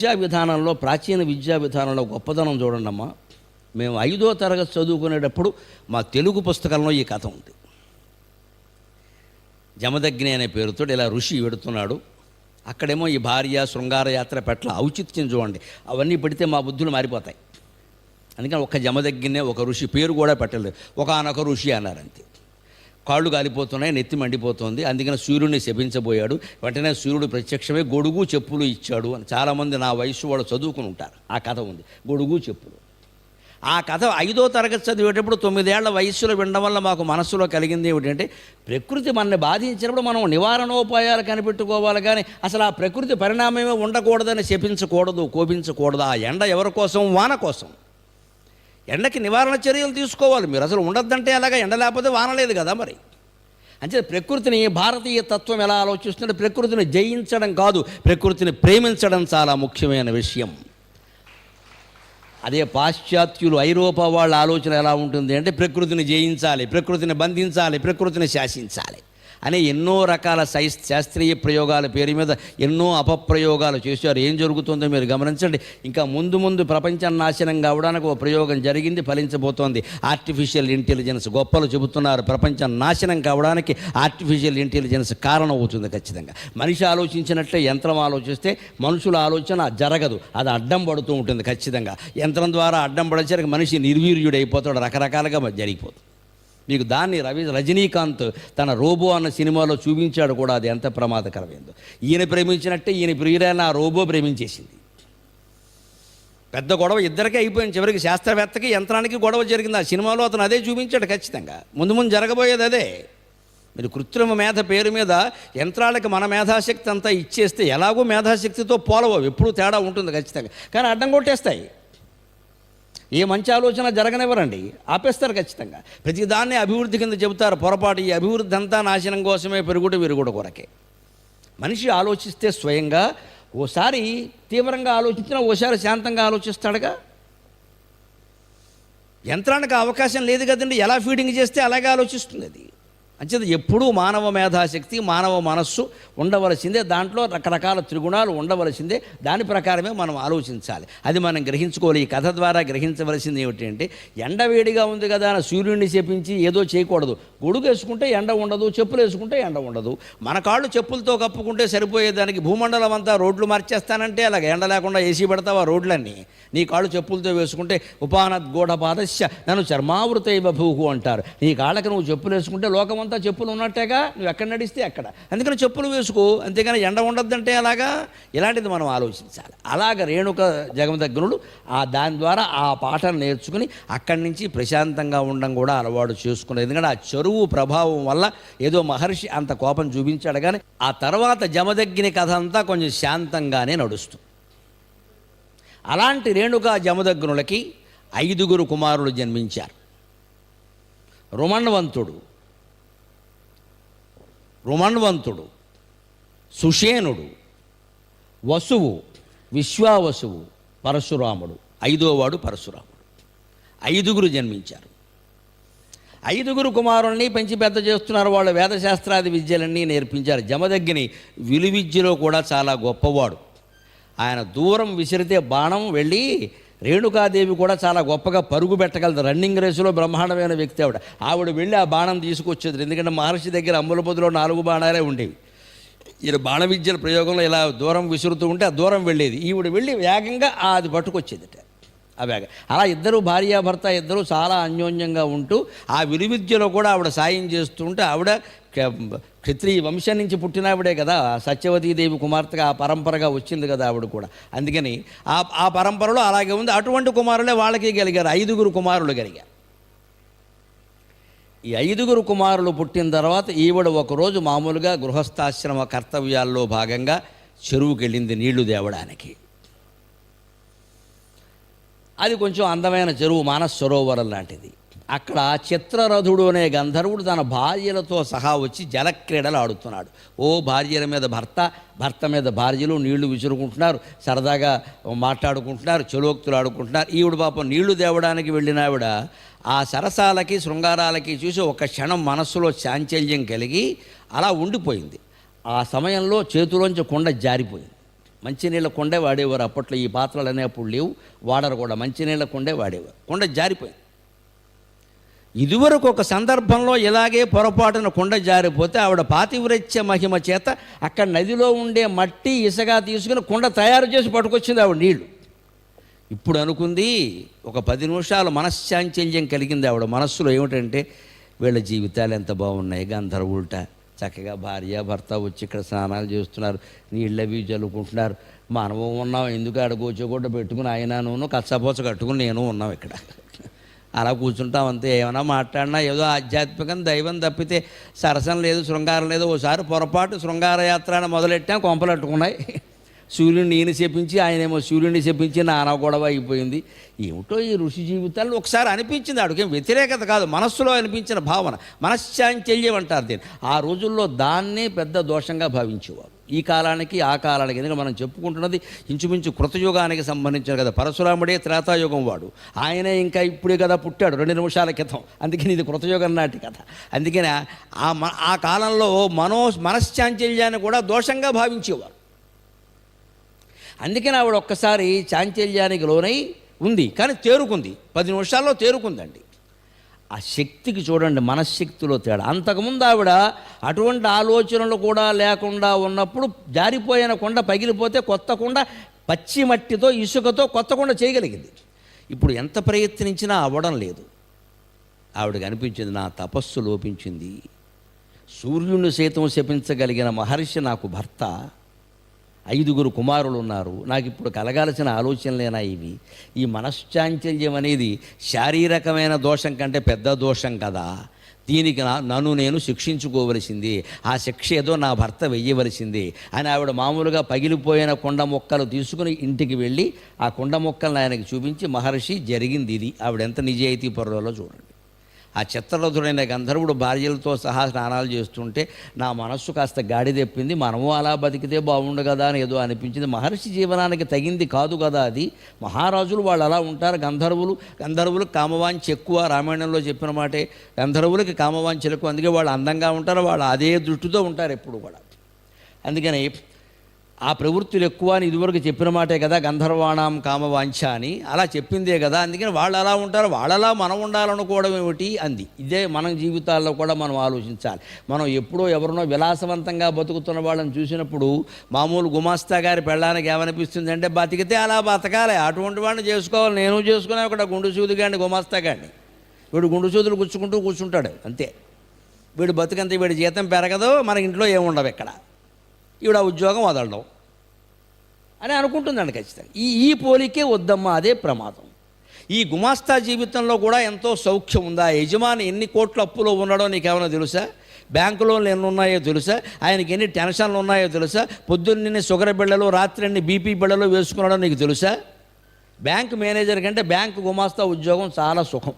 విద్యా విధానంలో, ప్రాచీన విద్యా విధానంలో గొప్పదనం చూడండమ్మా. మేము 5వ తరగతి చదువుకునేటప్పుడు మా తెలుగు పుస్తకంలో ఈ కథ ఉంది. జమదగ్ని అనే పేరుతో ఇలా ఋషి వెడుతున్నాడు. అక్కడేమో ఈ భార్య శృంగార యాత్ర పట్ల ఔచిత్యం చూడండి. అవన్నీ పెడితే మా బుద్ధులు మారిపోతాయి. అందుకని ఒక్క జమదగ్గినే ఒక ఋషి పేరు కూడా పెట్టలేదు, ఒకానొక ఋషి అన్నారంతే. కాళ్ళు కాలిపోతున్నాయి, నెత్తి మండిపోతుంది, అందుకని సూర్యుడిని శపించబోయాడు. వెంటనే సూర్యుడు ప్రత్యక్షమే గొడుగు చెప్పులు ఇచ్చాడు అని. చాలామంది నా వయసు వాళ్ళు చదువుకుని ఉంటారు. ఆ కథ ఉంది, గొడుగు చెప్పులు. ఆ కథ 5వ తరగతి చదివేటప్పుడు 9 ఏళ్ల వయస్సులో వినడం వల్ల మాకు మనస్సులో కలిగింది ఏమిటంటే, ప్రకృతి మనల్ని బాధించినప్పుడు మనం నివారణోపాయాలు కనిపెట్టుకోవాలి, కానీ అసలు ఆ ప్రకృతి పరిణామమే ఉండకూడదని శపించకూడదు, కోపించకూడదు. ఆ ఎండ ఎవరి కోసం? వాన కోసం. ఎండకి నివారణ చర్యలు తీసుకోవాలి. మీరు అసలు ఉండద్దంటే అలాగా, ఎండ లేకపోతే వాన లేదు కదా మరి. అంటే ప్రకృతిని, భారతీయ తత్వం ఎలా ఆలోచిస్తుంటే ప్రకృతిని జయించడం కాదు, ప్రకృతిని ప్రేమించడం చాలా ముఖ్యమైన విషయం. అదే పాశ్చాత్యులు, ఐరోపా వాళ్ళ ఆలోచన ఎలా ఉంటుంది అంటే ప్రకృతిని జయించాలి, ప్రకృతిని బంధించాలి, ప్రకృతిని శాసించాలి అనే ఎన్నో రకాల శాస్త్రీయ ప్రయోగాల పేరు మీద ఎన్నో అపప్రయోగాలు చేశారు. ఏం జరుగుతుందో మీరు గమనించండి. ఇంకా ముందు ముందు ప్రపంచం నాశనం కావడానికి ఒక ప్రయోగం జరిగింది, ఫలించబోతోంది. Artificial intelligence. గొప్పలు చెబుతున్నారు, ప్రపంచం నాశనం కావడానికి ఆర్టిఫిషియల్ ఇంటెలిజెన్స్ కారణం అవుతుంది ఖచ్చితంగా. మనిషి ఆలోచించినట్లే యంత్రం ఆలోచిస్తే మనుషుల ఆలోచన జరగదు, అది అడ్డం పడుతూ ఉంటుంది ఖచ్చితంగా. యంత్రం ద్వారా అడ్డం పడేసరికి మనిషి నిర్వీర్యుడైపోతాడు, రకరకాలుగా జరిగిపోతుంది. మీకు దాన్ని రజనీకాంత్ తన రోబో అన్న సినిమాలో చూపించాడు కూడా, అది ఎంత ప్రమాదకరమైందో. ఈయన ప్రేమించినట్టే ఈయన ప్రియురాన్ని ఆ రోబో ప్రేమించేసింది. పెద్ద గొడవ ఇద్దరికే అయిపోయింది. చివరికి శాస్త్రవేత్తకి యంత్రానికి గొడవ జరిగింది. ఆ సినిమాలో అతను అదే చూపించాడు ఖచ్చితంగా. ముందు ముందు జరగబోయేది అదే. మీరు కృత్రిమ మేధ పేరు మీద యంత్రాలకు మన మేధాశక్తి అంతా ఇచ్చేస్తే ఎలాగో మేధాశక్తితో పోలవు, ఎప్పుడూ తేడా ఉంటుంది ఖచ్చితంగా. కానీ అడ్డం కొట్టేస్తాయి. ఏ మంచి ఆలోచన జరగనివ్వరండి, ఆపేస్తారు ఖచ్చితంగా. ప్రతిదాన్ని అభివృద్ధి కింద చెబుతారు. పొరపాటు. ఈ అభివృద్ధి అంతా నాశనం కోసమే, పెరుగుడు విరుగుడు కొరకే. మనిషి ఆలోచిస్తే స్వయంగా ఓసారి తీవ్రంగా ఆలోచించినా ఓసారి శాంతంగా ఆలోచిస్తాడుగా. యంత్రానికి అవకాశం లేదు కదండి, ఎలా ఫీడింగ్ చేస్తే అలాగే ఆలోచిస్తుంది అది. అంచేత ఎప్పుడూ మానవ మేధాశక్తి, మానవ మనస్సు ఉండవలసిందే. దాంట్లో రకరకాల త్రిగుణాలు ఉండవలసిందే. దాని ప్రకారమే మనం ఆలోచించాలి. అది మనం గ్రహించుకోవాలి. ఈ కథ ద్వారా గ్రహించవలసింది ఏమిటంటే, ఎండ వేడిగా ఉంది కదా అని సూర్యుడిని చెప్పించి ఏదో చేయకూడదు. గొడుగు వేసుకుంటే ఎండ ఉండదు, చెప్పులు వేసుకుంటే ఎండ ఉండదు. మన కాళ్ళు చెప్పులతో కప్పుకుంటే సరిపోయేదానికి భూమండలం అంతా రోడ్లు మార్చేస్తానంటే అలాగ ఎండ లేకుండా ఏసీ పెడతావా రోడ్లన్నీ? నీ కాళ్ళు చెప్పులతో వేసుకుంటే ఉపానద్గూఢ పాదస్య నన్ను చర్మావృతైవ భూహు అంటారు. నీ కాళ్ళకి నువ్వు చెప్పులు వేసుకుంటే లోకమంతా చెప్పులు ఉన్నట్టేగా, నువ్వు ఎక్కడ నడిస్తే అక్కడ. అందుకని చెప్పులు వేసుకో, అంతేగాని ఎండ ఉండద్దంటే అలాగా. ఇలాంటిది మనం ఆలోచించాలి. అలాగ రేణుక జమదగ్నుడు దాని ద్వారా ఆ పాఠం నేర్చుకుని అక్కడి నుంచి ప్రశాంతంగా ఉండడం కూడా అలవాటు చేసుకున్నది. ఎందుకంటే ఆ చెరువు ప్రభావం వల్ల ఏదో మహర్షి అంత కోపం చూపించాడు, కానీ ఆ తర్వాత జమదగ్ని కథ అంతా కొంచెం శాంతంగానే నడుస్తుంది. అలాంటి రేణుకా జమదగ్నులకి 5 కుమారులు జన్మించారు. రుమణ్వంతుడు, సుషేనుడు, వసువు, విశ్వావసువు, పరశురాముడు. 5వ వాడు పరశురాముడు. 5 జన్మించారు. 5 కుమారుల్ని పెంచి పెద్ద చేస్తున్నారు. వాళ్ళు వేదశాస్త్రాది విద్యలన్నీ నేర్పించారు. జమదగ్ని విలువిద్యలో కూడా చాలా గొప్పవాడు. ఆయన దూరం విసిరితే బాణం వెళ్ళి, రేణుకాదేవి కూడా చాలా గొప్పగా పరుగు పెట్టగలదు. రన్నింగ్ రేసులో బ్రహ్మాండమైన వ్యక్తి ఆవిడ వెళ్ళి ఆ బాణం తీసుకొచ్చేది. ఎందుకంటే మహర్షి దగ్గర అమ్ములపొదిలో 4 బాణాలే ఉండేవి. ఈయన బాణ విద్యల ప్రయోగంలో ఇలా దూరం విసురుతూ ఉంటే ఆ దూరం వెళ్ళేది, ఈవిడ వెళ్ళి వేగంగా అది పట్టుకొచ్చేదిట. ఆ వేగ అలా ఇద్దరు భార్యాభర్త ఇద్దరు చాలా అన్యోన్యంగా ఉంటూ ఆ విలువిద్యలో కూడా ఆవిడ సాయం చేస్తూ ఉంటే, ఆవిడ క్షత్రియ వంశం నుంచి పుట్టినావిడే కదా, సత్యవతీదేవి కుమార్తెగా ఆ పరంపరగా వచ్చింది కదా ఆవిడ కూడా. అందుకని ఆ పరంపరలో అలాగే ఉంది. అటువంటి కుమారులే వాళ్ళకి కలిగారు. 5 కుమారులు కలిగారు. ఈ 5 కుమారులు పుట్టిన తర్వాత ఈవిడ ఒకరోజు మామూలుగా గృహస్థాశ్రమ కర్తవ్యాల్లో భాగంగా చెరువుకి వెళ్ళింది నీళ్లు తేవడానికి. అది కొంచెం అందమైన చెరువు, మానస సరోవరం లాంటిది. అక్కడ చిత్రరథుడు అనే గంధర్వుడు తన భార్యలతో సహా వచ్చి జలక్రీడలు ఆడుతున్నాడు. భార్యల మీద భర్త, భర్త మీద భార్యలు నీళ్లు విసురుకుంటున్నారు, సరదాగా మాట్లాడుకుంటున్నారు, చలోక్తులు ఆడుకుంటున్నారు. ఈవిడ పాపం నీళ్లు తేవడానికి వెళ్ళిన ఆవిడ ఆ సరసాలకి శృంగారాలకి చూసి ఒక క్షణం మనస్సులో చాంచల్యం కలిగి అలా ఉండిపోయింది. ఆ సమయంలో చేతిలోంచి కుండ జారిపోయింది. మంచినీళ్ళ కొండే వాడేవారు అప్పట్లో. ఈ పాత్రలు అనేప్పుడు లేవు, వాడరు కూడా. మంచినీళ్ళ కొండే వాడేవారు. కొండ జారిపోయింది. ఇదివరకు ఒక సందర్భంలో ఇలాగే పొరపాటున కొండ జారిపోతే ఆవిడ పాతివ్రత్య మహిమ చేత అక్కడ నదిలో ఉండే మట్టి ఇసుక తీసుకుని కొండ తయారు చేసి పట్టుకొచ్చింది ఆవిడ నీళ్లు. ఇప్పుడు అనుకుంది, ఒక 10 నిమిషాలు మనశ్చాంచల్యం కలిగింది ఆవిడ మనస్సులో. ఏమిటంటే, వీళ్ళ జీవితాలు ఎంత బాగున్నాయి, గంధర్వుల్ట చక్కగా భార్య భర్త వచ్చి ఇక్కడ స్నానాలు చేస్తున్నారు, నీళ్ళవి జల్లుకుంటున్నారు. మనము ఉన్నాం, ఎందుకు ఆడ కూర్చోకుండా పెట్టుకుని ఆయనను కచ్చపోచ కట్టుకుని నేను ఉన్నాం ఇక్కడ. అలా కూర్చుంటాం అంతే. ఏమైనా మాట్లాడినా ఏదో ఆధ్యాత్మికం దైవం తప్పితే సరసం లేదు, శృంగారం లేదు. ఓసారి పొరపాటు శృంగార యాత్ర అని మొదలెట్టాం, కొంపలట్టుకున్నాయి. సూర్యుడిని ఈయన చెప్పించి ఆయనేమో సూర్యుడిని చెప్పించి నానా గొడవ అయిపోయింది. ఏమిటో ఈ ఋషి జీవితాల్లో ఒకసారి అనిపించింది, ఆడికేం వ్యతిరేకత కాదు, మనస్సులో అనిపించిన భావన, మనశ్చాంచల్యం అంటారు దీన్ని. ఆ రోజుల్లో దాన్నే పెద్ద దోషంగా భావించేవారు. ఈ కాలానికి ఆ కాలానికి, ఎందుకంటే మనం చెప్పుకుంటున్నది ఇంచుమించు కృతయుగానికి సంబంధించిన కదా. పరశురాముడే త్రేతాయుగం వాడు, ఆయనే ఇంకా ఇప్పుడే కదా పుట్టాడు 2 నిమిషాల క్రితం. అందుకని ఇది కృతయుగం నాటి కథ. అందుకని ఆ కాలంలో మనశ్చాంచల్యాన్ని కూడా దోషంగా భావించేవారు. అందుకని ఆవిడ ఒక్కసారి చాంచల్యానికి లోనై ఉంది, కానీ తేరుకుంది. 10 నిమిషాల్లో తేరుకుందండి. ఆ శక్తికి చూడండి, మనశ్శక్తిలో తేడా. అంతకుముందు ఆవిడ అటువంటి ఆలోచనలు కూడా లేకుండా ఉన్నప్పుడు జారిపోయిన కొండ పగిలిపోతే కొత్త కొండ పచ్చి మట్టితో ఇసుకతో కొత్త కొండ చేయగలిగింది. ఇప్పుడు ఎంత ప్రయత్నించినా అవ్వడం లేదు. ఆవిడకి అనిపించింది, నా తపస్సు లోపించింది. సూర్యుడిని సైతం శపించగలిగిన మహర్షి నాకు భర్త, 5 కుమారులు ఉన్నారు, నాకు ఇప్పుడు కలగాల్సిన ఆలోచనలేనా ఇవి? ఈ మనశ్చాంచల్యం అనేది శారీరకమైన దోషం కంటే పెద్ద దోషం కదా. దీనికి నన్ను నేను శిక్షించుకోవలసింది, ఆ శిక్ష ఏదో నా భర్త వెయ్యవలసింది అని ఆవిడ మామూలుగా పగిలిపోయిన కొండ మొక్కలు తీసుకుని ఇంటికి వెళ్ళి ఆ కొండ మొక్కలను ఆయనకి చూపించి, మహర్షి జరిగింది ఇది. ఆవిడ ఎంత నిజాయితీ పరులలో చూడండి. ఆ చిత్రరథుడైన గంధర్వుడు భార్యలతో సహా స్నానాలు చేస్తుంటే నా మనస్సు కాస్త గాడి తెప్పింది, మనము అలా బతికితే బాగుండు కదా అని ఏదో అనిపించింది. మహర్షి జీవనానికి తగింది కాదు కదా అది. మహారాజులు వాళ్ళు అలా ఉంటారు. గంధర్వులకు కామవాంఛ ఎక్కువ. రామాయణంలో చెప్పిన మాటే, గంధర్వులకి కామవాంఛ ఎక్కువ. అందుకే వాళ్ళు అందంగా ఉంటారు, వాళ్ళు అదే దృష్టితో ఉంటారు ఎప్పుడు కూడా. అందుకని ఆ ప్రవృత్తులు ఎక్కువ అని ఇదివరకు చెప్పిన మాటే కదా, గంధర్వాణం కామవాంఛ అని అలా చెప్పిందే కదా. అందుకని వాళ్ళు అలా ఉంటారు, వాళ్ళలా మనం ఉండాలనుకోవడం ఏమిటి అంది. ఇదే మన జీవితాల్లో కూడా మనం ఆలోచించాలి. మనం ఎప్పుడో ఎవరినో విలాసవంతంగా బతుకుతున్న వాళ్ళని చూసినప్పుడు మామూలు గుమాస్తా గారి పెళ్ళానికి ఏమనిపిస్తుంది అంటే, బతికితే అలా బతకాలి, అటువంటి వాడిని చేసుకోవాలి. నేను చేసుకునే ఒక గుండు సూది గాడిని, గుమాస్తా గాడిని. వీడు గుండు సూదులు గుచ్చుకుంటూ కూర్చుంటాడు అంతే. వీడు బతుకంతే, వీడి జీతం పెరగదు, మన ఇంట్లో ఏముండవు ఇక్కడ, ఈవిడ ఉద్యోగం వదలడం అని అనుకుంటుందండి ఖచ్చితంగా. ఈ పోలికే వద్దమ్మా, అదే ప్రమాదం. ఈ గుమాస్తా జీవితంలో కూడా ఎంతో సౌఖ్యం ఉందా? యజమాని ఎన్ని కోట్ల అప్పులో ఉన్నాడో నీకేమైనా తెలుసా? బ్యాంకు లోన్లు ఎన్ని ఉన్నాయో తెలుసా? ఆయనకి ఎన్ని టెన్షన్లు ఉన్నాయో తెలుసా? పొద్దున్నే షుగర్ బిళ్ళలు, రాత్రి అన్ని బీపీ బిళ్ళలు వేసుకున్నాడో నీకు తెలుసా? బ్యాంక్ మేనేజర్ కంటే బ్యాంకు గుమాస్తా ఉద్యోగం చాలా సుఖం,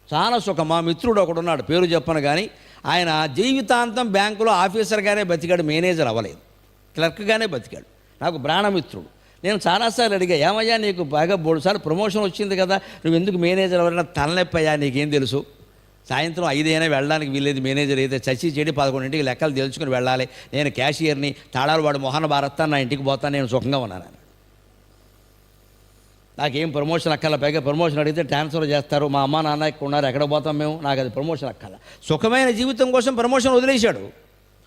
చాలా సుఖం. మా మిత్రుడు ఒకడున్నాడు, పేరు చెప్పను కానీ, ఆయన జీవితాంతం బ్యాంకులో ఆఫీసర్గానే బతికాడు, మేనేజర్ అవ్వలేదు, క్లర్క్గానే బతికాడు. నాకు ప్రాణమిత్రుడు. నేను చాలాసార్లు అడిగా, ఏమయ్యా నీకు బాగా 3 సార్లు ప్రమోషన్ వచ్చింది కదా, నువ్వు ఎందుకు మేనేజర్ అవ్వాలన్నా? తలనొప్పయ్యా, నీకేం తెలుసు, సాయంత్రం 5 అయినా వెళ్ళడానికి వీల్లేదు, మేనేజర్ అయితే చచ్చి చెడి 11ంటికి లెక్కలు తెలుసుకుని వెళ్ళాలి, నేను క్యాషియర్ని, తాళాలు వాడు మొహన భారత్తా, నా ఇంటికి పోతాను, నేను సుఖంగా ఉన్నాను. నాకేం ప్రమోషన్ అక్కల, పైగా ప్రమోషన్ అడిగితే ట్రాన్స్ఫర్ చేస్తారు, మా అమ్మ నాన్న ఇక్కడ ఉన్నారు, ఎక్కడ పోతాం మేము, నాకు అది ప్రమోషన్ అక్కల. సుఖమైన జీవితం కోసం ప్రమోషన్ వదిలేశాడు.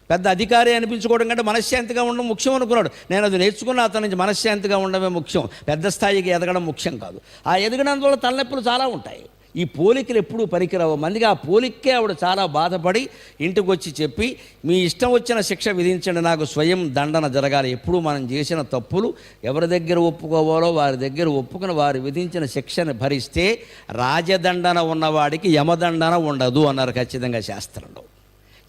పెద్ద అధికారి అనిపించుకోవడం కంటే మనశ్శాంతిగా ఉండడం ముఖ్యం అనుకున్నాడు. నేను అది నేర్చుకున్న అతని నుంచి మనశ్శాంతిగా ఉండడమే ముఖ్యం, పెద్ద స్థాయికి ఎదగడం ముఖ్యం కాదు. ఆ ఎదగడంలో తలనొప్పులు చాలా ఉంటాయి. ఈ పోలికలు ఎప్పుడూ పనికిరావు. మందికి ఆ పోలికే ఆవిడ చాలా బాధపడి ఇంటికి వచ్చి చెప్పి, మీ ఇష్టం వచ్చిన శిక్ష విధించండి, నాకు స్వయం దండన జరగాలి. ఎప్పుడు మనం చేసిన తప్పులు ఎవరి దగ్గర ఒప్పుకోవాలో వారి దగ్గర ఒప్పుకుని వారు విధించిన శిక్షను భరిస్తే రాజదండన ఉన్నవాడికి యమదండన ఉండదు అన్నారు ఖచ్చితంగా శాస్త్రంలో.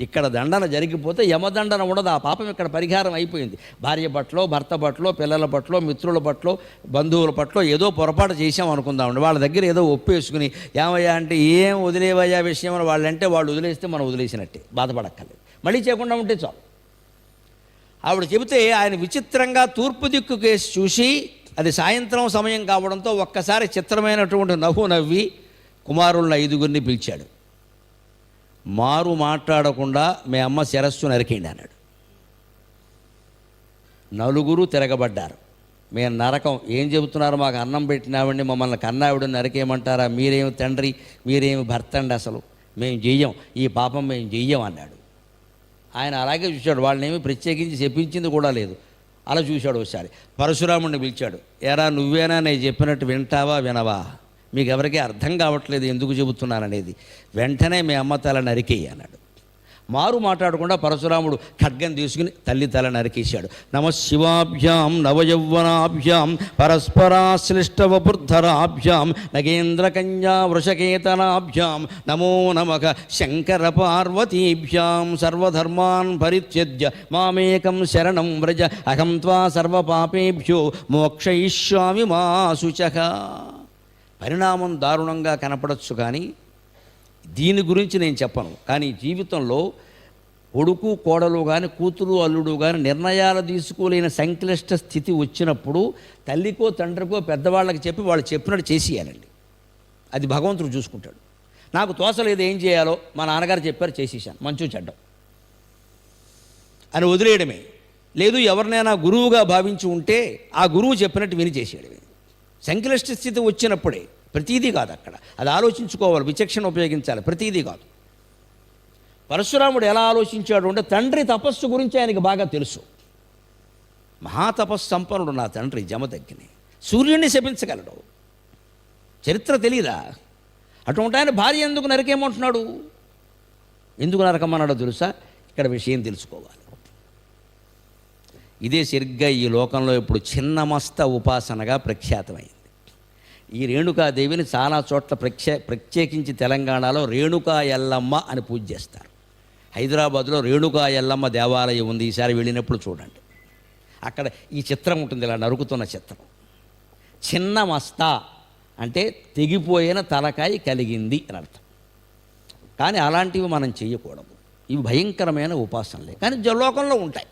ఇక్కడ దండన జరిగిపోతే యమదండన ఉండదు. ఆ పాపం ఇక్కడ పరిహారం అయిపోయింది. భార్య పట్ల, భర్త పట్ల, పిల్లల పట్ల, మిత్రుల పట్ల, బంధువుల పట్ల ఏదో పొరపాటు చేసాం అనుకుందామండి. వాళ్ళ దగ్గర ఏదో ఒప్పేసుకుని, ఏమయ్యా అంటే ఏం వదిలేవయ్యా విషయం అని వాళ్ళంటే వాళ్ళు వదిలేస్తే మనం వదిలేసినట్టే, బాధపడక్కర్లేదు. మళ్ళీ చేయకుండా ఉంటే చాలు. ఆవిడ చెబితే ఆయన విచిత్రంగా తూర్పు దిక్కు కేసి చూసి, అది సాయంత్రం సమయం కావడంతో ఒక్కసారి చిత్రమైనటువంటి నవ్వు నవ్వి కుమారులను 5గురిని పిలిచాడు. మారు మాట్లాడకుండా మీ అమ్మ శిరస్సు నరికేయండి అన్నాడు. నలుగురు తిరగబడ్డారు. మేము నరకం, ఏం చెబుతున్నారు, మాకు అన్నం పెట్టినావండి, మమ్మల్ని కన్నావిడ నరకేయమంటారా, మీరేమి తండ్రి, మీరేమి భర్త అండి, అసలు మేము చెయ్యం, ఈ పాపం మేము చెయ్యం అన్నాడు. ఆయన అలాగే చూశాడు, వాళ్ళనేమి ప్రత్యేకించి చెప్పించింది కూడా లేదు. అలా చూశాడు. ఒకసారి పరశురాముడిని పిలిచాడు. ఎరా నువ్వేనా నేను చెప్పినట్టు వింటావా వినవా, మీకు ఎవరికీ అర్థం కావట్లేదు ఎందుకు చెబుతున్నాననేది, వెంటనే మీ అమ్మ తల నరికేయి అన్నాడు. మారు మాట్లాడకుండా పరశురాముడు ఖడ్గం తీసుకుని తల్లి తల నరికేశాడు. నమశివాభ్యాం నవయౌవనాభ్యాం పరస్పరాశ్లిష్టవపుర్ధరాభ్యాం నగేంద్రకన్యా వృషకేతనాభ్యాం నమో నమః శంకర పార్వతీభ్యాం సర్వధర్మాన్ పరిత్యజ్య మామేకం శరణం వ్రజ అహం త్వా సర్వపాపేభ్యో మోక్షయిష్యామి మా శుచః. పరిణామం దారుణంగా కనపడచ్చు, కానీ దీని గురించి నేను చెప్పను. కానీ జీవితంలో కొడుకు కోడలు కానీ కూతురు అల్లుడు కానీ నిర్ణయాలు తీసుకోలేని సంక్లిష్ట స్థితి వచ్చినప్పుడు తల్లికో తండ్రికో పెద్దవాళ్ళకి చెప్పి వాళ్ళు చెప్పినట్టు చేసేయాలండి. అది భగవంతుడు చూసుకుంటాడు. నాకు తోసలేదు ఏం చేయాలో, మా నాన్నగారు చెప్పారు చేసేసాను, మంచు చెడ్డం అని వదిలేయడమే. లేదు ఎవరినైనా గురువుగా భావించి ఉంటే ఆ గురువు చెప్పినట్టు విని చేసేయడమే. సంక్లిష్ట స్థితి వచ్చినప్పుడే, ప్రతీదీ కాదు అక్కడ, అది ఆలోచించుకోవాలి, విచక్షణ ఉపయోగించాలి, ప్రతీదీ కాదు. పరశురాముడు ఎలా ఆలోచించాడు అంటే తండ్రి తపస్సు గురించి ఆయనకి బాగా తెలుసు. మహాతపస్సు సంపన్నుడు నా తండ్రి జమదగ్ని, సూర్యుడిని శపించగలడు, చరిత్ర తెలీదా? అటువంటి ఆయన భార్య ఎందుకు నరకేమంటున్నాడు, ఎందుకు నరకమన్నాడో తెలుసా? ఇక్కడ విషయం తెలుసుకోవాలి. ఇదే సరిగ్గా ఈ లోకంలో ఇప్పుడు చిన్నమస్త ఉపాసనగా ప్రఖ్యాతమైంది. ఈ రేణుకాదేవిని చాలా చోట్ల ప్రత్యేకించి తెలంగాణలో రేణుకా ఎల్లమ్మ అని పూజ చేస్తారు. హైదరాబాద్లో రేణుకా ఎల్లమ్మ దేవాలయం ఉంది, ఈసారి వెళ్ళినప్పుడు చూడండి. అక్కడ ఈ చిత్రం ఉంటుంది, ఇలా నరుకుతున్న చిత్రం. చిన్నమస్త అంటే తెగిపోయిన తలకాయ కలిగింది అని అర్థం. కానీ అలాంటివి మనం చేయకూడదు, ఇవి భయంకరమైన ఉపాసనలే, కానీ లోకంలో ఉంటాయి.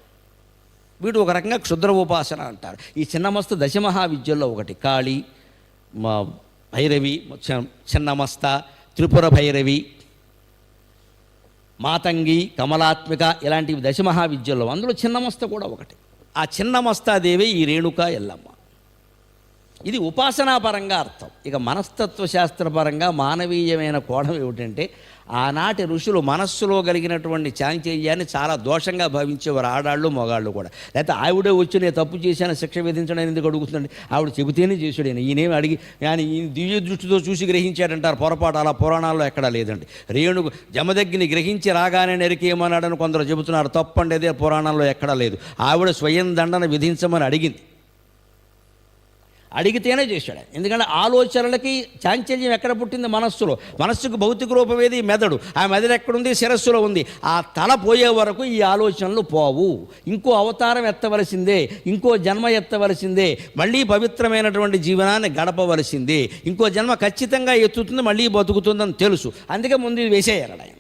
వీటి ఒక రకంగా క్షుద్ర ఉపాసన అంటారు. ఈ చిన్నమస్త దశమహావిద్యల్లో ఒకటి. కాళీ, భైరవి, చిన్నమస్త, త్రిపుర భైరవి, మాతంగి, కమలాత్మిక, ఇలాంటివి దశమహావిద్యల్లో, అందులో చిన్నమస్త కూడా ఒకటి. ఆ చిన్నమస్తాదేవి ఈ రేణుకా ఎల్లమ్మ. ఇది ఉపాసనాపరంగా అర్థం. ఇక మనస్తత్వశాస్త్రపరంగా మానవీయమైన కోణం ఏమిటంటే, ఆనాటి ఋషులు మనస్సులో కలిగినటువంటి చాంచల్యాన్ని చాలా దోషంగా భావించేవారు, ఆడాళ్ళు మొగాళ్ళు కూడా. లేకపోతే ఆవిడే వచ్చి నేను తప్పు చేశాను శిక్ష విధించడం ఎందుకు అడుగుతుందండి, ఆవిడ చెబితేనే చేసాడు, ఈయనేమి అడిగి ఆయన ఈ దివ్య దృష్టితో చూసి గ్రహించాడంటారు, పొరపాటు. అలా పురాణాల్లో ఎక్కడా లేదండి. రేణుకు జమదగ్ని గ్రహించి రాగానే నరికేయమన్నాడని కొందరు చెబుతున్నారు, తప్పండి, అదే పురాణంలో ఎక్కడా లేదు. ఆవిడ స్వయం దండన విధించమని అడిగింది, అడిగితేనే చేశాడు. ఎందుకంటే ఆలోచనలకి చాంచల్యం ఎక్కడ పుట్టింది? మనస్సులో. మనస్సుకు భౌతిక రూపమేది మెదడు. ఆ మెదడు ఎక్కడుంది? శిరస్సులో ఉంది. ఆ తల పోయే వరకు ఈ ఆలోచనలు పోవు. ఇంకో అవతారం ఎత్తవలసిందే, ఇంకో జన్మ ఎత్తవలసిందే, మళ్ళీ పవిత్రమైనటువంటి జీవనాన్ని గడపవలసిందే, ఇంకో జన్మ ఖచ్చితంగా ఎత్తుతుంది, మళ్ళీ బతుకుతుందని తెలుసు. అందుకే ముందు ఇది వేసేయాలి.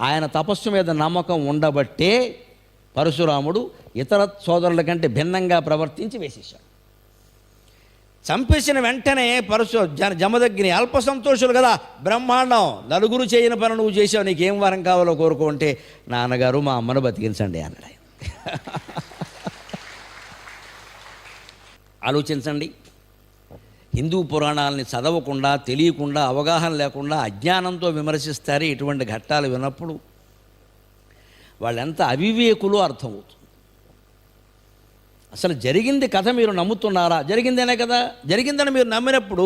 ఆయన తపస్సు మీద నమ్మకం ఉండబట్టే పరశురాముడు ఇతర సోదరుల కంటే భిన్నంగా ప్రవర్తించి వేసేశాడు. చంపేసిన వెంటనే జమదగ్ని అల్ప సంతోషులు కదా, బ్రహ్మాండం, నలుగురు చేయని పని నువ్వు చేసావు, నీకేం వరం కావాలో కోరుకుంటే, నాన్నగారు మా అమ్మను బతికించండి అన్నాడు. ఆలోచించండి. హిందూ పురాణాలని చదవకుండా, తెలియకుండా, అవగాహన లేకుండా అజ్ఞానంతో విమర్శిస్తారే ఇటువంటి ఘట్టాలు విన్నప్పుడు వాళ్ళెంత అవివేకులు అర్థమవుతుంది. అసలు జరిగింది కథ మీరు నమ్ముతున్నారా? జరిగిందేనే కదా. జరిగిందని మీరు నమ్మినప్పుడు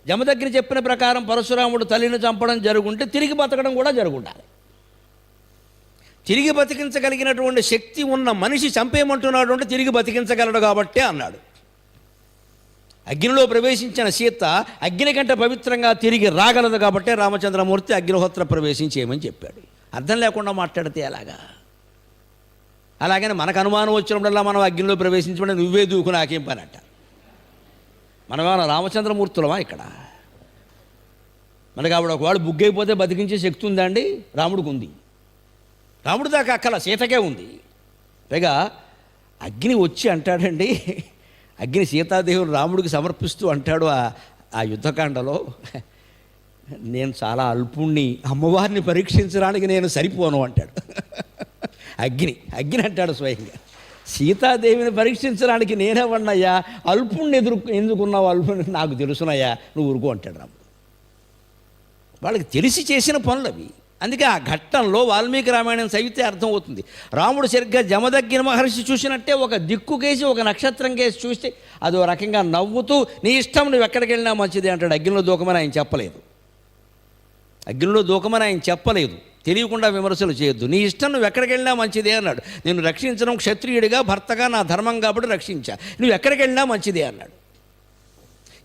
జమదగ్ని చెప్పిన ప్రకారం పరశురాముడు తల్లిని చంపడం జరుగుంటే తిరిగి బతకడం కూడా జరుగుండాలి. తిరిగి బతికించగలిగినటువంటి శక్తి ఉన్న మనిషి చంపేయమంటున్నాడు అంటే తిరిగి బతికించగలడు కాబట్టే అన్నాడు. అగ్నిలో ప్రవేశించిన సీత అగ్ని కంటే పవిత్రంగా తిరిగి రాగలదు కాబట్టే రామచంద్రమూర్తి అగ్నిహోత్ర ప్రవేశించేయమని చెప్పాడు. అర్థం లేకుండా మాట్లాడితే ఎలాగా? అలాగని మనకు అనుమానం వచ్చినప్పుడల్లా మనం అగ్నిలో ప్రవేశించబడి నువ్వే దూకు నాకేం పని అంట. మనమేమన్నా రామచంద్రమూర్తులమా ఇక్కడ? మనకి ఆవిడ ఒకవాడు బుగ్గైపోతే బతికించే శక్తి ఉందా అండి? రాముడికి ఉంది. రాముడి దాకా అక్కల సీతకే ఉంది. పైగా అగ్ని వచ్చి అంటాడండి, అగ్ని సీతాదేవుని రాముడికి సమర్పిస్తూ అంటాడు ఆ యుద్ధకాండలో, నేను చాలా అల్పుణ్ణి, అమ్మవారిని పరీక్షించడానికి నేను సరిపోను అంటాడు. అగ్ని అంటాడు స్వయంగా. సీతాదేవిని పరీక్షించడానికి నేనేవన్నయ్యా, అల్పుణ్ణి ఎందుకున్నావు, అల్పుణ్ణి నాకు తెలుసునయ్యా, నువ్వు ఊరుకో అంటాడు రాముడు. వాళ్ళకి తెలిసి చేసిన పనులు అవి. అందుకే ఆ ఘట్టంలో వాల్మీకి రామాయణం చదివితే అర్థమవుతుంది. రాముడు సరిగ్గా జమదగ్గిన మహర్షి చూసినట్టే ఒక దిక్కుకేసి ఒక నక్షత్రం కేసి చూస్తే అదో రకంగా నవ్వుతూ, నీ ఇష్టం, నువ్వు ఎక్కడికి వెళ్ళినా మంచిదే అంటాడు. అగ్నిలో దూకమని ఆయన చెప్పలేదు. అగ్నిలో దూకమని ఆయన చెప్పలేదు. తెలియకుండా విమర్శలు చేయొద్దు. నీ ఇష్టం, నువ్వు ఎక్కడికి వెళ్ళినా మంచిదే అన్నాడు. నేను రక్షించడం క్షత్రియుడిగా, భర్తగా నా ధర్మం కాబట్టి రక్షించా, నువ్వు ఎక్కడికి వెళ్ళినా మంచిదే అన్నాడు.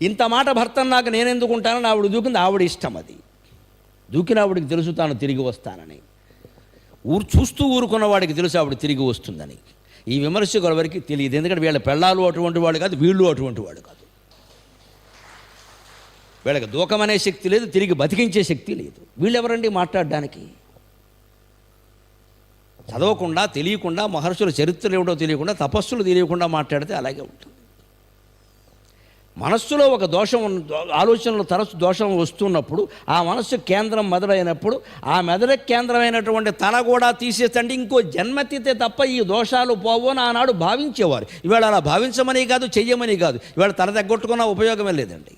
ఇంత మాట భర్తను నాకు నేనెందుకు ఉంటానని ఆవిడ దూకింది. ఆవిడ ఇష్టం అది. దూకిన ఆవిడికి తెలుసు తాను తిరిగి వస్తానని. చూస్తూ ఊరుకున్న వాడికి తెలుసు ఆవిడ తిరిగి వస్తుందని. ఈ విమర్శకుల వరకు తెలియదు. ఎందుకంటే వీళ్ళ పెళ్ళాలు అటువంటి వాడు కాదు, వీళ్ళు అటువంటి వాడు కాదు. వీళ్ళకి దూకమనే శక్తి లేదు, తిరిగి బతికించే శక్తి లేదు. వీళ్ళెవరండి మాట్లాడడానికి? చదవకుండా, తెలియకుండా, మహర్షుల చరిత్రలు ఏమిటో తెలియకుండా, తపస్సులు తెలియకుండా మాట్లాడితే అలాగే ఉంటుంది. మనస్సులో ఒక దోషం, ఆలోచనలో తరచు దోషం వస్తున్నప్పుడు, ఆ మనస్సు కేంద్రం మెదడైనప్పుడు, ఆ మెదడు కేంద్రమైనటువంటి తల కూడా తీసేస్తంటే ఇంకో జన్మెత్తితే తప్ప ఈ దోషాలు పోవు అని ఆనాడు భావించేవారు. ఇవాళ అలా భావించమని కాదు, చెయ్యమని కాదు. ఇవాళ తల తగ్గొట్టుకున్న ఉపయోగమే లేదండి.